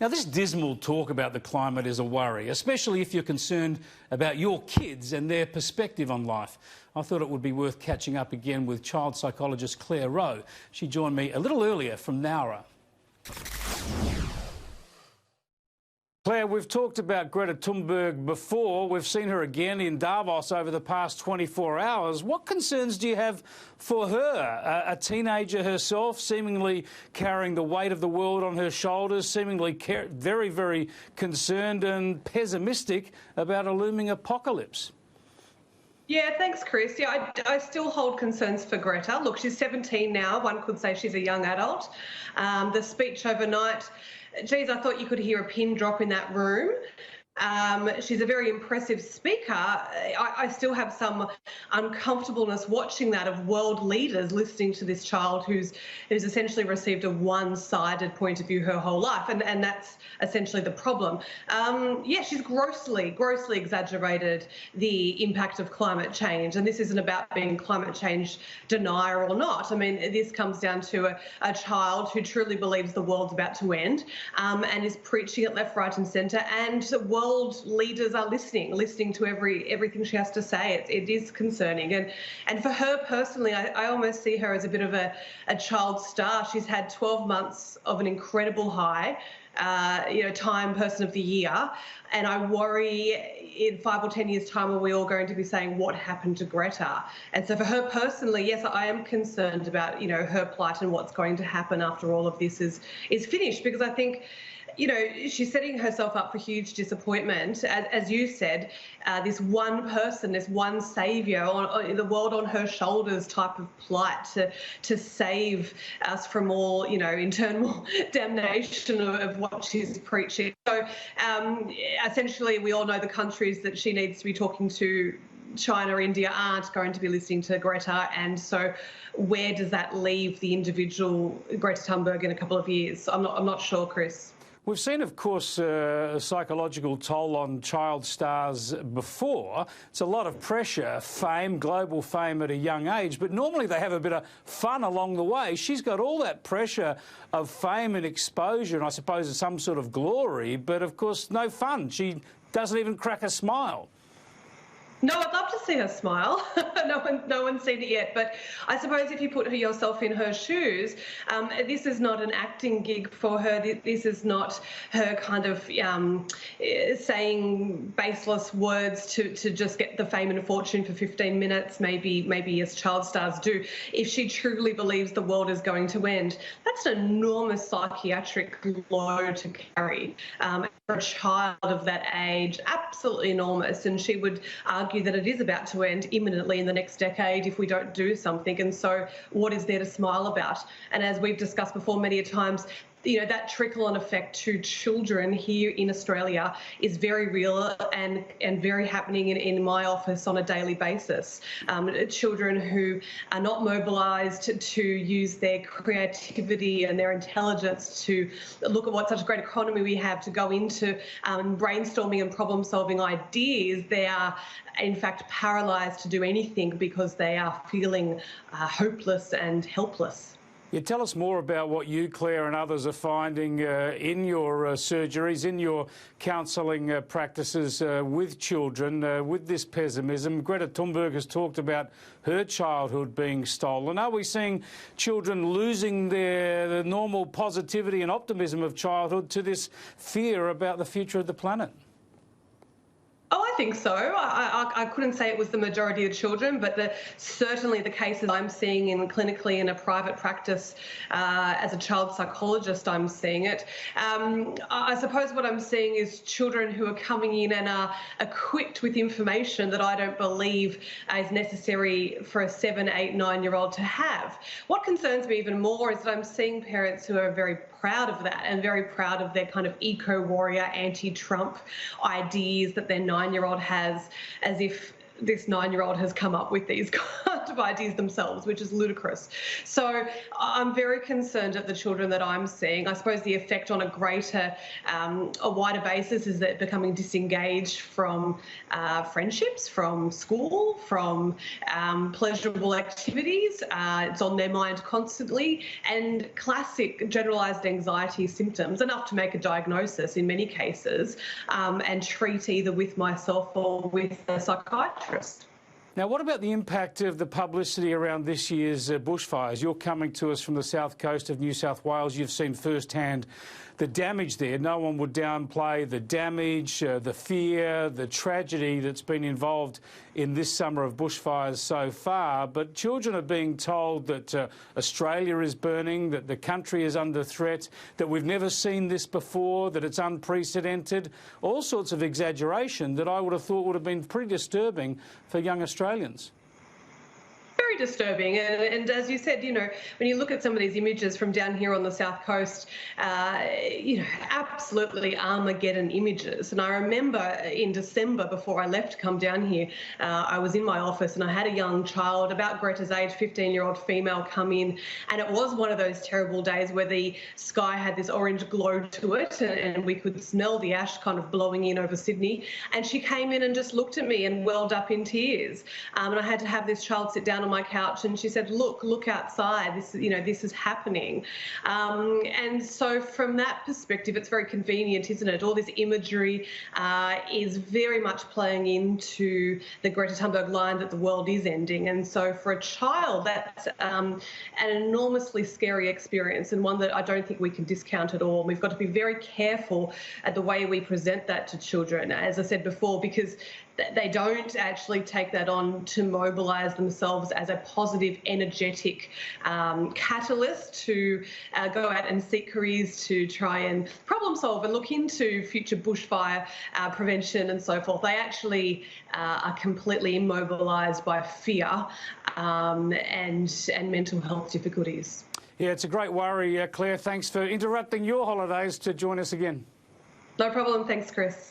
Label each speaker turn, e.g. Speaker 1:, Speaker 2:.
Speaker 1: Now, this dismal talk about the climate is a worry, especially if you're concerned about your kids and their perspective on life. I thought it would be worth catching up again with child psychologist Clare Rowe. She joined me a little earlier from Nowra. Clare, we've talked about Greta Thunberg before. We've seen her again in Davos over the past 24 hours. What concerns do you have for her? A teenager herself, seemingly carrying the weight of the world on her shoulders, seemingly very, very concerned and pessimistic about a looming apocalypse.
Speaker 2: Yeah, thanks, Chris. Yeah, I still hold concerns for Greta. Look, she's 17 now. One could say she's a young adult. The speech overnight, geez, I thought you could hear a pin drop in that room. She's a very impressive speaker. I still have some uncomfortableness watching that of world leaders listening to this child who's essentially received a one-sided point of view her whole life, and that's essentially the problem. Yeah, she's grossly exaggerated the impact of climate change, and this isn't about being climate change denier or not. I mean, this comes down to a child who truly believes the world's about to end, and is preaching it left, right and centre, and world leaders are listening to everything she has to say. It is concerning, and for her personally, I almost see her as a bit of a child star. She's had 12 months of an incredible high, Time Person of the Year, and I worry in 5 or 10 years' time are we all going to be saying what happened to Greta? And so for her personally, yes, I am concerned about her plight and what's going to happen after all of this is finished, because I think she's setting herself up for huge disappointment. As you said, this one person, this one saviour, the world on her shoulders type of plight to save us from all, internal damnation of what she's preaching. So essentially, we all know the countries that she needs to be talking to, China, India, aren't going to be listening to Greta, and so where does that leave the individual Greta Thunberg in a couple of years? I'm not sure, Chris.
Speaker 1: We've seen, of course, a psychological toll on child stars before. It's a lot of pressure, fame, global fame at a young age, but normally they have a bit of fun along the way. She's got all that pressure of fame and exposure and I suppose some sort of glory, but of course no fun. She doesn't even crack a smile.
Speaker 2: No, I'd love to see her smile. No one's seen it yet. But I suppose if you put yourself in her shoes, this is not an acting gig for her. This is not her kind of saying baseless words to just get the fame and fortune for 15 minutes, maybe as child stars do. If she truly believes the world is going to end, that's an enormous psychiatric load to carry. For a child of that age, absolutely enormous. And she would argue that it is about to end imminently in the next decade if we don't do something. And so what is there to smile about? And as we've discussed before many a times, that trickle-on effect to children here in Australia is very real and very happening in my office on a daily basis. Children who are not mobilised to use their creativity and their intelligence to look at what such a great economy we have, to go into brainstorming and problem-solving ideas. They are, in fact, paralysed to do anything because they are feeling hopeless and helpless.
Speaker 1: Yeah, tell us more about what you, Clare, and others are finding in your surgeries, in your counselling practices with children, with this pessimism. Greta Thunberg has talked about her childhood being stolen. Are we seeing children losing the normal positivity and optimism of childhood to this fear about the future of the planet?
Speaker 2: Oh, I think so. I couldn't say it was the majority of children, but certainly the cases I'm seeing clinically in a private practice as a child psychologist, I'm seeing it. I suppose what I'm seeing is children who are coming in and are equipped with information that I don't believe is necessary for a 7, 8, 9-year-old to have. What concerns me even more is that I'm seeing parents who are very proud of that and very proud of their kind of eco-warrior, anti-Trump ideas that their 9-year-old has, as if this 9-year-old has come up with these subdividees themselves, which is ludicrous. So I'm very concerned at the children that I'm seeing. I suppose the effect on a wider basis is that becoming disengaged from friendships, from school, from pleasurable activities. It's on their mind constantly, and classic generalised anxiety symptoms, enough to make a diagnosis in many cases, and treat either with myself or with a psychiatrist.
Speaker 1: Now, what about the impact of the publicity around this year's bushfires? You're coming to us from the south coast of New South Wales. You've seen firsthand the damage there. No one would downplay the damage, the fear, the tragedy that's been involved in this summer of bushfires so far. But children are being told that Australia is burning, that the country is under threat, that we've never seen this before, that it's unprecedented. All sorts of exaggeration that I would have thought would have been pretty disturbing for young Australians.
Speaker 2: Very disturbing, and as you said, when you look at some of these images from down here on the south coast, absolutely Armageddon images. And I remember in December, before I left to come down here, I was in my office and I had a young child, about Greta's age, 15-year-old female, come in, and it was one of those terrible days where the sky had this orange glow to it, and we could smell the ash kind of blowing in over Sydney. And she came in and just looked at me and welled up in tears. And I had to have this child sit down on my couch, and she said, look outside, this is happening. And so from that perspective, it's very convenient, isn't it? All this imagery is very much playing into the Greta Thunberg line that the world is ending. And so for a child, that's an enormously scary experience, and one that I don't think we can discount at all. We've got to be very careful at the way we present that to children, as I said before, because they don't actually take that on to mobilise themselves as a positive, energetic catalyst to go out and seek careers to try and problem solve and look into future bushfire prevention and so forth. They actually are completely immobilised by fear and mental health difficulties.
Speaker 1: Yeah, it's a great worry, Claire. Thanks for interrupting your holidays to join us again.
Speaker 2: No problem. Thanks, Chris.